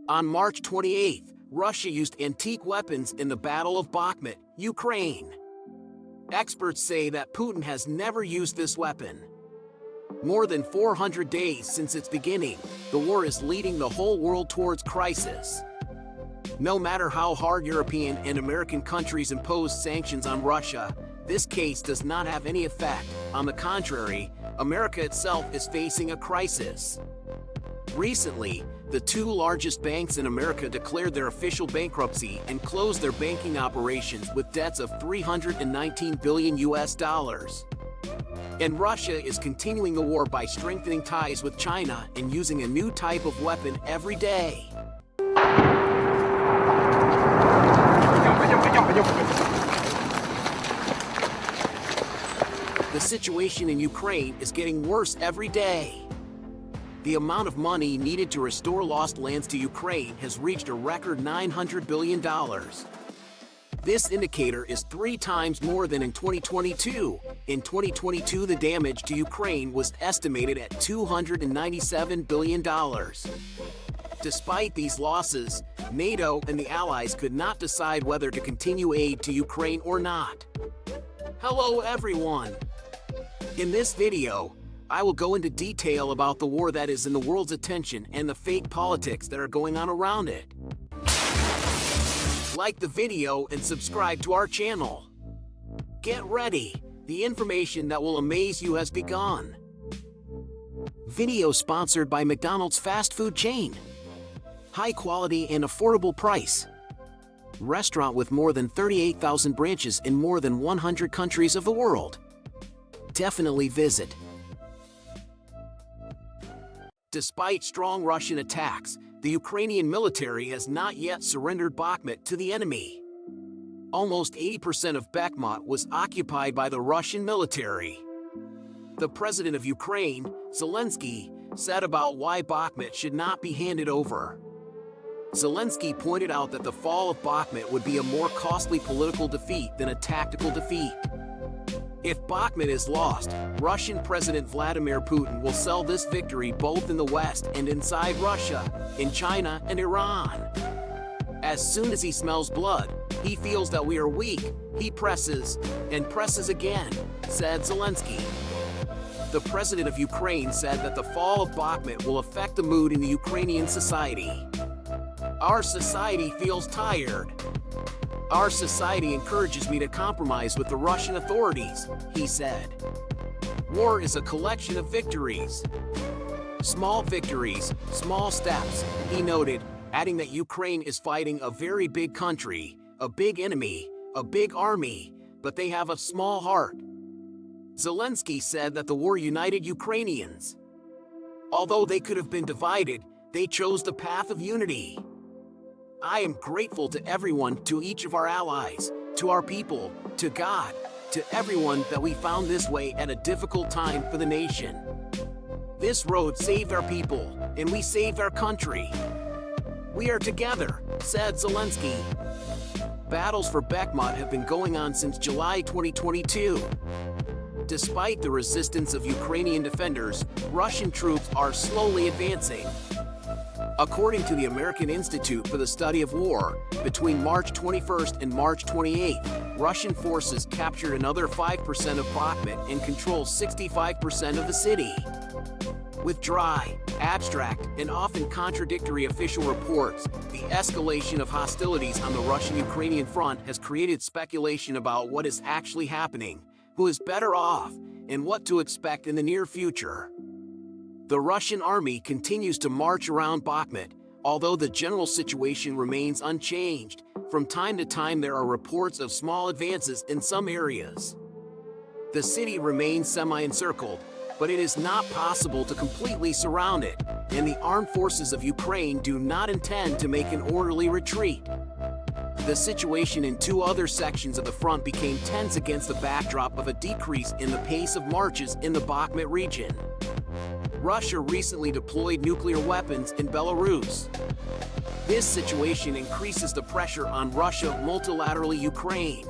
On March 28, Russia used antique weapons in the Battle of Bakhmut, Ukraine. Experts say that Putin has never used this weapon. More than 400 days since its beginning, the war is leading the whole world towards crisis. No matter how hard European and American countries impose sanctions on Russia, this case does not have any effect. On the contrary, America itself is facing a crisis. Recently, the two largest banks in America declared their official bankruptcy and closed their banking operations with debts of $319 billion. And Russia is continuing the war by strengthening ties with China and using a new type of weapon every day. The situation in Ukraine is getting worse every day. The amount of money needed to restore lost lands to Ukraine has reached a record $900 billion. This indicator is 3 times more than in 2022. In 2022, the damage to Ukraine was estimated at $297 billion. Despite these losses, NATO and the Allies could not decide whether to continue aid to Ukraine or not. Hello everyone! In this video, I will go into detail about the war that is in the world's attention and the fake politics that are going on around it. Like the video and subscribe to our channel. Get ready, the information that will amaze you has begun. Video sponsored by McDonald's fast food chain. High quality and affordable price. Restaurant with more than 38,000 branches in more than 100 countries of the world. Definitely visit. Despite strong Russian attacks, the Ukrainian military has not yet surrendered Bakhmut to the enemy. Almost 80% of Bakhmut was occupied by the Russian military. The president of Ukraine, Zelensky, said about why Bakhmut should not be handed over. Zelensky pointed out that the fall of Bakhmut would be a more costly political defeat than a tactical defeat. If Bakhmut is lost, Russian President Vladimir Putin will sell this victory both in the West and inside Russia, in China and Iran. As soon as he smells blood, he feels that we are weak, he presses, and presses again, said Zelensky. The president of Ukraine said that the fall of Bakhmut will affect the mood in the Ukrainian society. Our society feels tired. Our society encourages me to compromise with the Russian authorities, he said. War is a collection of victories. Small victories, small steps, he noted, adding that Ukraine is fighting a very big country, a big enemy, a big army, but they have a small heart. Zelensky said that the war united Ukrainians. Although they could have been divided, they chose the path of unity. I am grateful to everyone, to each of our allies, to our people, to God, to everyone that we found this way at a difficult time for the nation. This road saved our people, and we saved our country. We are together, said Zelensky. Battles for Bakhmut have been going on since July 2022. Despite the resistance of Ukrainian defenders, Russian troops are slowly advancing. According to the American Institute for the Study of War, between March 21st and March 28th, Russian forces captured another 5% of Bakhmut and control 65% of the city. With dry, abstract, and often contradictory official reports, the escalation of hostilities on the Russian-Ukrainian front has created speculation about what is actually happening, who is better off, and what to expect in the near future. The Russian army continues to march around Bakhmut, although the general situation remains unchanged. From time to time there are reports of small advances in some areas. The city remains semi-encircled, but it is not possible to completely surround it, and the armed forces of Ukraine do not intend to make an orderly retreat. The situation in 2 other sections of the front became tense against the backdrop of a decrease in the pace of marches in the Bakhmut region. Russia recently deployed nuclear weapons in Belarus. This situation increases the pressure on Russia multilaterally Ukraine.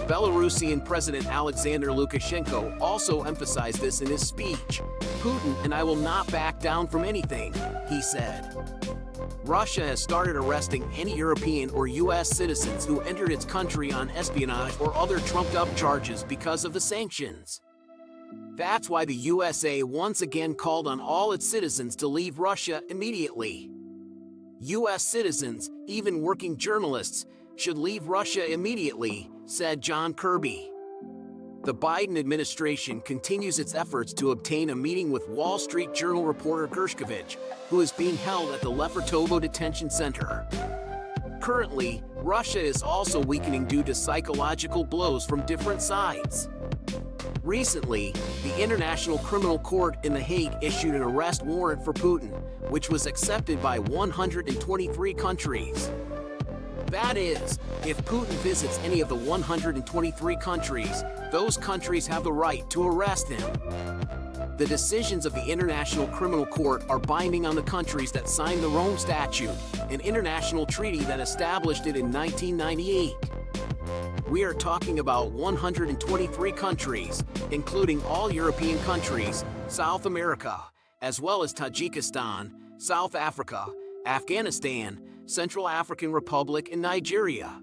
Belarusian President Alexander Lukashenko also emphasized this in his speech. Putin and I will not back down from anything, he said. Russia has started arresting any European or US citizens who entered its country on espionage or other trumped-up charges because of the sanctions. That's why the USA once again called on all its citizens to leave Russia immediately. US citizens, even working journalists, should leave Russia immediately, said John Kirby. The Biden administration continues its efforts to obtain a meeting with Wall Street Journal reporter Gershkovich, who is being held at the Lefortovo detention center. Currently, Russia is also weakening due to psychological blows from different sides. Recently, the International Criminal Court in The Hague issued an arrest warrant for Putin, which was accepted by 123 countries. That is, if Putin visits any of the 123 countries, those countries have the right to arrest him. The decisions of the International Criminal Court are binding on the countries that signed the Rome Statute, an international treaty that established it in 1998. We are talking about 123 countries, including all European countries, South America, as well as Tajikistan, South Africa, Afghanistan, Central African Republic, and Nigeria.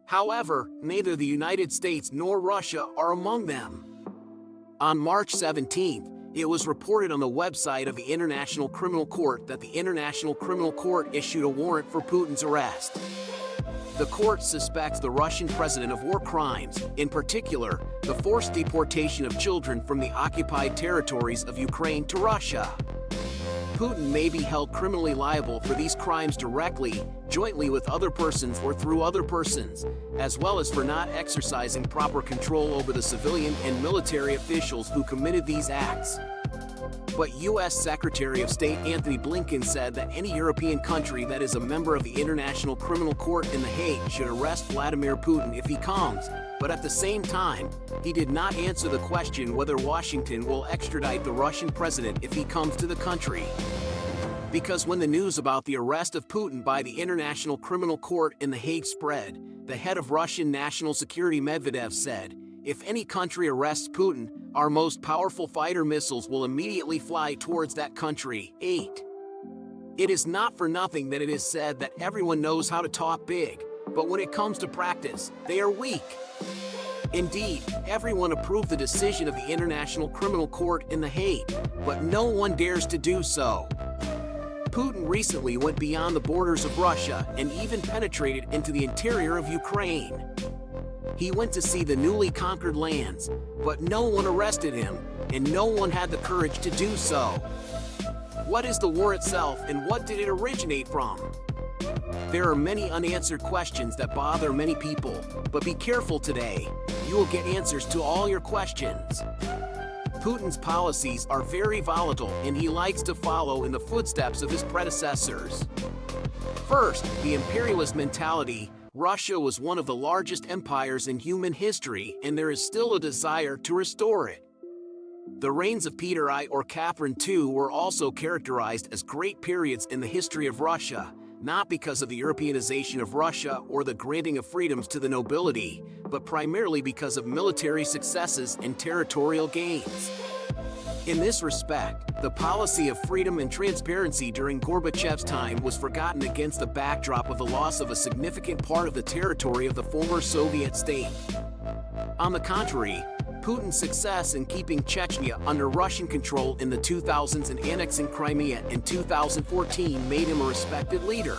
However, neither the United States nor Russia are among them. On March 17th, it was reported on the website of the International Criminal Court that the International Criminal Court issued a warrant for Putin's arrest. The court suspects the Russian president of war crimes, in particular, the forced deportation of children from the occupied territories of Ukraine to Russia. Putin may be held criminally liable for these crimes directly, jointly with other persons or through other persons, as well as for not exercising proper control over the civilian and military officials who committed these acts. But U.S. Secretary of State Antony Blinken said that any European country that is a member of the International Criminal Court in The Hague should arrest Vladimir Putin if he comes, but at the same time, he did not answer the question whether Washington will extradite the Russian president if he comes to the country. Because when the news about the arrest of Putin by the International Criminal Court in The Hague spread, the head of Russian National Security Medvedev said, "If any country arrests Putin, our most powerful fighter missiles will immediately fly towards that country." 8. It is not for nothing that it is said that everyone knows how to talk big, but when it comes to practice, they are weak. Indeed, everyone approved the decision of the International Criminal Court in The Hague, but no one dares to do so. Putin recently went beyond the borders of Russia and even penetrated into the interior of Ukraine. He went to see the newly conquered lands, but no one arrested him, and no one had the courage to do so. What is the war itself, and what did it originate from? There are many unanswered questions that bother many people, but be careful today. You will get answers to all your questions. Putin's policies are very volatile, and he likes to follow in the footsteps of his predecessors. First, the imperialist mentality. Russia was one of the largest empires in human history, and there is still a desire to restore it. The reigns of Peter I or Catherine II were also characterized as great periods in the history of Russia, not because of the Europeanization of Russia or the granting of freedoms to the nobility, but primarily because of military successes and territorial gains. In this respect, the policy of freedom and transparency during Gorbachev's time was forgotten against the backdrop of the loss of a significant part of the territory of the former Soviet state. On the contrary, Putin's success in keeping Chechnya under Russian control in the 2000s and annexing Crimea in 2014 made him a respected leader.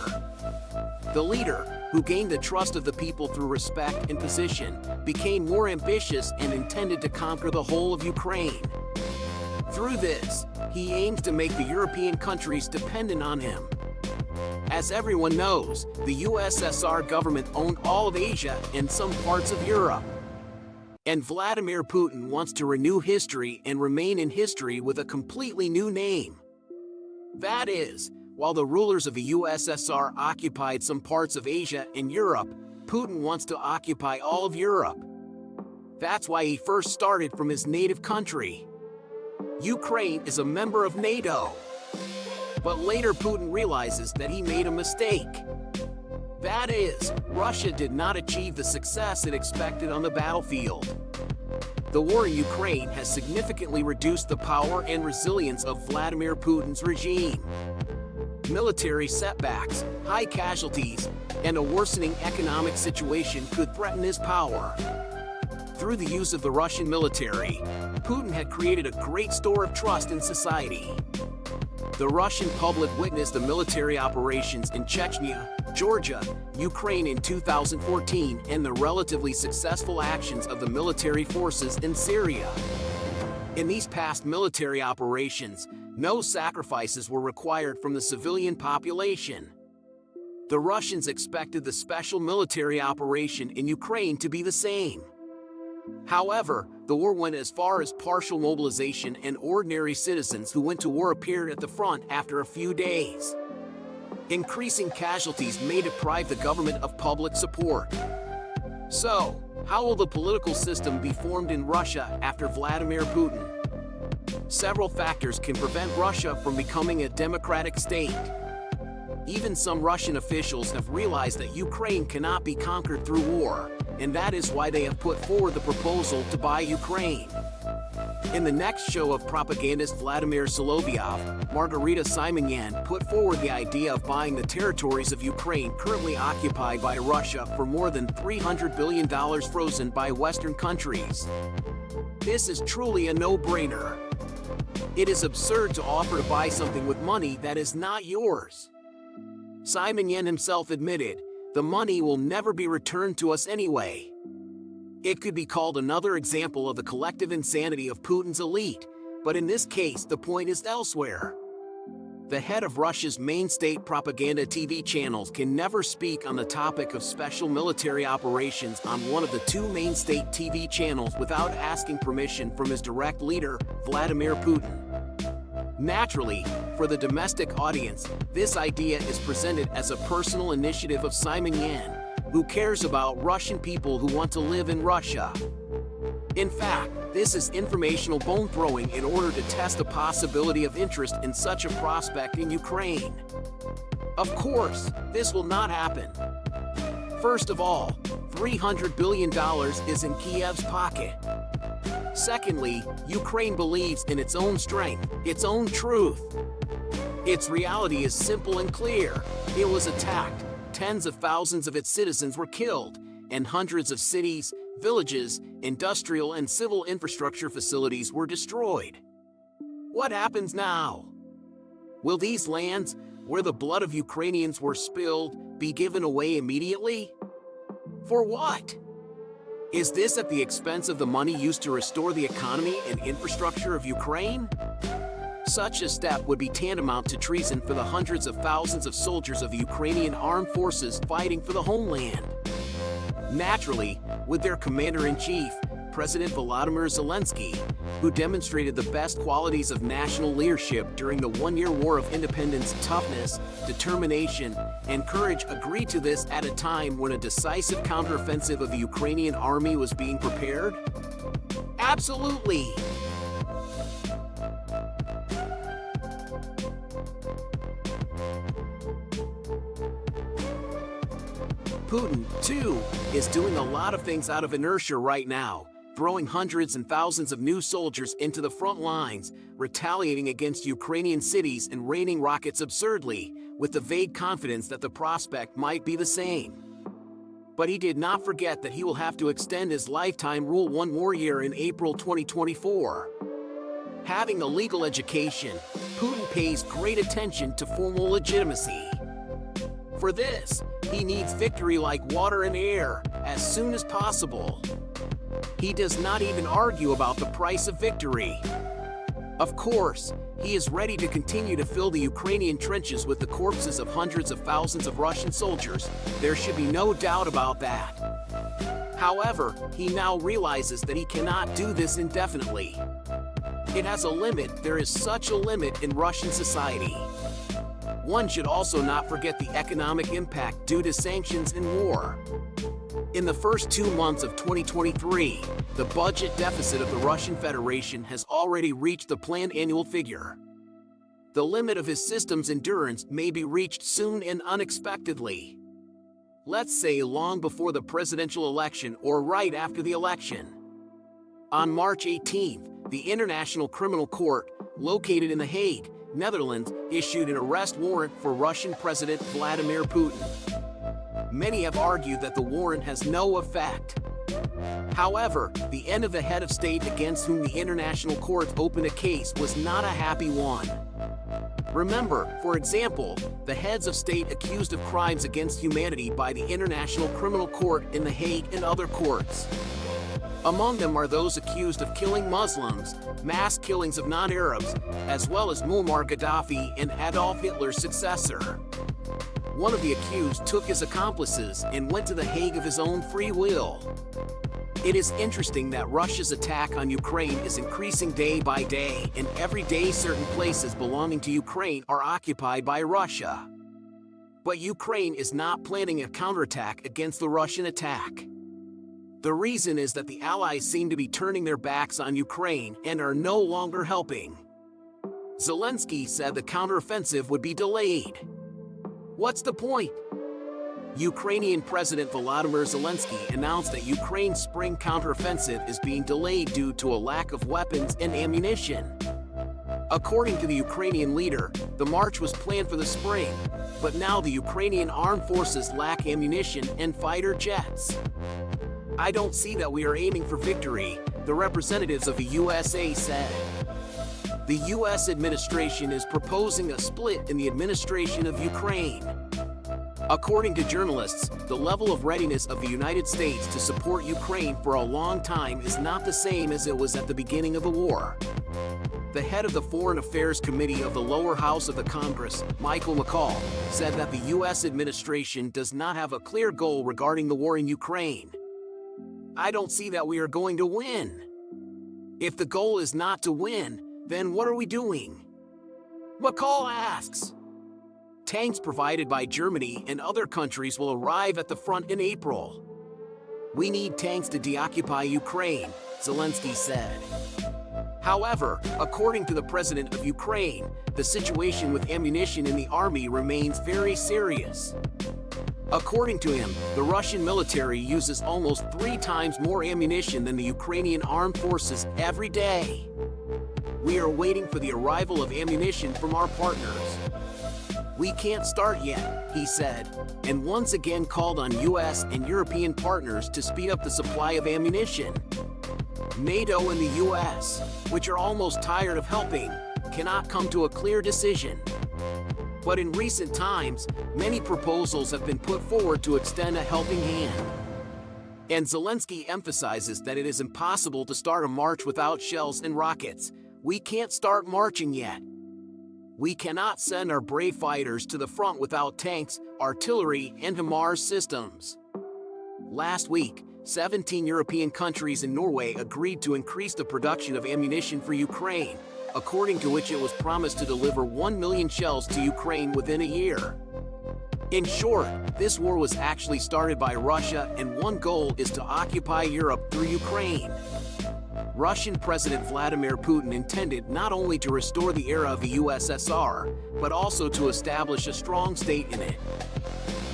The leader, who gained the trust of the people through respect and position, became more ambitious and intended to conquer the whole of Ukraine. Through this, he aims to make the European countries dependent on him. As everyone knows, the USSR government owned all of Asia and some parts of Europe. And Vladimir Putin wants to renew history and remain in history with a completely new name. That is, while the rulers of the USSR occupied some parts of Asia and Europe, Putin wants to occupy all of Europe. That's why he first started from his native country. Ukraine is a member of NATO. But later Putin realizes that he made a mistake. That is, Russia did not achieve the success it expected on the battlefield. The war in Ukraine has significantly reduced the power and resilience of Vladimir Putin's regime. military setbacks, high casualties, and a worsening economic situation could threaten his power. Through the use of the Russian military, Putin had created a great store of trust in society. The Russian public witnessed the military operations in Chechnya, Georgia, Ukraine in 2014 and the relatively successful actions of the military forces in Syria. In these past military operations, no sacrifices were required from the civilian population. The Russians expected the special military operation in Ukraine to be the same. However, the war went as far as partial mobilization and ordinary citizens who went to war appeared at the front after a few days. Increasing casualties may deprive the government of public support. So, how will the political system be formed in Russia after Vladimir Putin? Several factors can prevent Russia from becoming a democratic state. Even some Russian officials have realized that Ukraine cannot be conquered through war, and that is why they have put forward the proposal to buy Ukraine. In the next show of propagandist Vladimir Solovyov, Margarita Simonyan put forward the idea of buying the territories of Ukraine currently occupied by Russia for more than $300 billion frozen by Western countries. This is truly a no-brainer. It is absurd to offer to buy something with money that is not yours. Simonyan himself admitted, the money will never be returned to us anyway. It could be called another example of the collective insanity of Putin's elite, but in this case the point is elsewhere. The head of Russia's main state propaganda TV channels can never speak on the topic of special military operations on one of the two main state TV channels without asking permission from his direct leader, Vladimir Putin. Naturally, for the domestic audience, this idea is presented as a personal initiative of Simonyan, who cares about Russian people who want to live in Russia. In fact, this is informational bone-throwing in order to test the possibility of interest in such a prospect in Ukraine. Of course, this will not happen. First of all, $300 billion is in Kiev's pocket. Secondly, Ukraine believes in its own strength, its own truth. Its reality is simple and clear. It was attacked, tens of thousands of its citizens were killed, and hundreds of cities, villages, industrial and civil infrastructure facilities were destroyed. What happens now? Will these lands, where the blood of Ukrainians were spilled, be given away immediately? For what? Is this at the expense of the money used to restore the economy and infrastructure of Ukraine? Such a step would be tantamount to treason for the hundreds of thousands of soldiers of the Ukrainian armed forces fighting for the homeland. Naturally, with their commander-in-chief, President Volodymyr Zelensky, who demonstrated the best qualities of national leadership during the one-year war of independence, toughness, determination, and courage, agreed to this at a time when a decisive counteroffensive of the Ukrainian army was being prepared? Absolutely! Putin, too, is doing a lot of things out of inertia right now, throwing hundreds and thousands of new soldiers into the front lines, retaliating against Ukrainian cities and raining rockets absurdly, with the vague confidence that the prospect might be the same. But he did not forget that he will have to extend his lifetime rule one more year in April 2024. Having a legal education, Putin pays great attention to formal legitimacy. For this, he needs victory like water and air, as soon as possible. He does not even argue about the price of victory. Of course, he is ready to continue to fill the Ukrainian trenches with the corpses of hundreds of thousands of Russian soldiers. There should be no doubt about that. However, he now realizes that he cannot do this indefinitely. It has a limit. There is such a limit in Russian society. One should also not forget the economic impact due to sanctions and war. In the first 2 months of 2023, the budget deficit of the Russian Federation has already reached the planned annual figure. The limit of his system's endurance may be reached soon and unexpectedly. Let's say long before the presidential election or right after the election. On March 18th, the International Criminal Court, located in The Hague, Netherlands issued an arrest warrant for Russian President Vladimir Putin. Many have argued that the warrant has no effect. However, the end of the head of state against whom the international courts opened a case was not a happy one. Remember, for example, the heads of state accused of crimes against humanity by the International Criminal Court in The Hague and other courts. Among them are those accused of killing Muslims, mass killings of non-Arabs, as well as Muammar Gaddafi and Adolf Hitler's successor. One of the accused took his accomplices and went to The Hague of his own free will. It is interesting that Russia's attack on Ukraine is increasing day by day, and every day certain places belonging to Ukraine are occupied by Russia. But Ukraine is not planning a counterattack against the Russian attack. The reason is that the Allies seem to be turning their backs on Ukraine and are no longer helping. Zelensky said the counteroffensive would be delayed. What's the point? Ukrainian President Volodymyr Zelensky announced that Ukraine's spring counteroffensive is being delayed due to a lack of weapons and ammunition. According to the Ukrainian leader, the march was planned for the spring, but now the Ukrainian armed forces lack ammunition and fighter jets. I don't see that we are aiming for victory, the representatives of the USA said. The US administration is proposing a split in the administration of Ukraine. According to journalists, the level of readiness of the United States to support Ukraine for a long time is not the same as it was at the beginning of the war. The head of the Foreign Affairs Committee of the lower house of the Congress, Michael McCall, said that the U.S. administration does not have a clear goal regarding the war in Ukraine. I don't see that we are going to win. If the goal is not to win, then what are we doing? McCall asks. Tanks provided by Germany and other countries will arrive at the front in April. We need tanks to deoccupy Ukraine, Zelensky said. However, according to the president of Ukraine, the situation with ammunition in the army remains very serious. According to him, the Russian military uses almost 3 times more ammunition than the Ukrainian armed forces every day. We are waiting for the arrival of ammunition from our partners. We can't start yet, he said, and once again called on US and European partners to speed up the supply of ammunition. NATO and the US, which are almost tired of helping, cannot come to a clear decision. But in recent times, many proposals have been put forward to extend a helping hand. And Zelensky emphasizes that it is impossible to start a march without shells and rockets. We can't start marching yet. We cannot send our brave fighters to the front without tanks, artillery, and HIMARS systems. Last week, 17 European countries and Norway agreed to increase the production of ammunition for Ukraine, according to which it was promised to deliver 1 million shells to Ukraine within a year. In short, this war was actually started by Russia, and one goal is to occupy Europe through Ukraine. Russian President Vladimir Putin intended not only to restore the era of the USSR, but also to establish a strong state in it.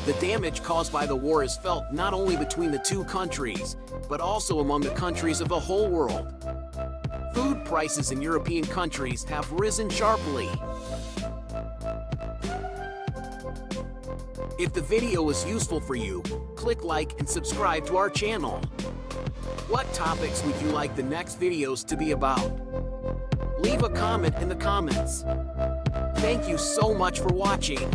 The damage caused by the war is felt not only between the two countries, but also among the countries of the whole world. Food prices in European countries have risen sharply. If the video was useful for you, click like and subscribe to our channel. What topics would you like the next videos to be about? Leave a comment in the comments. Thank you so much for watching.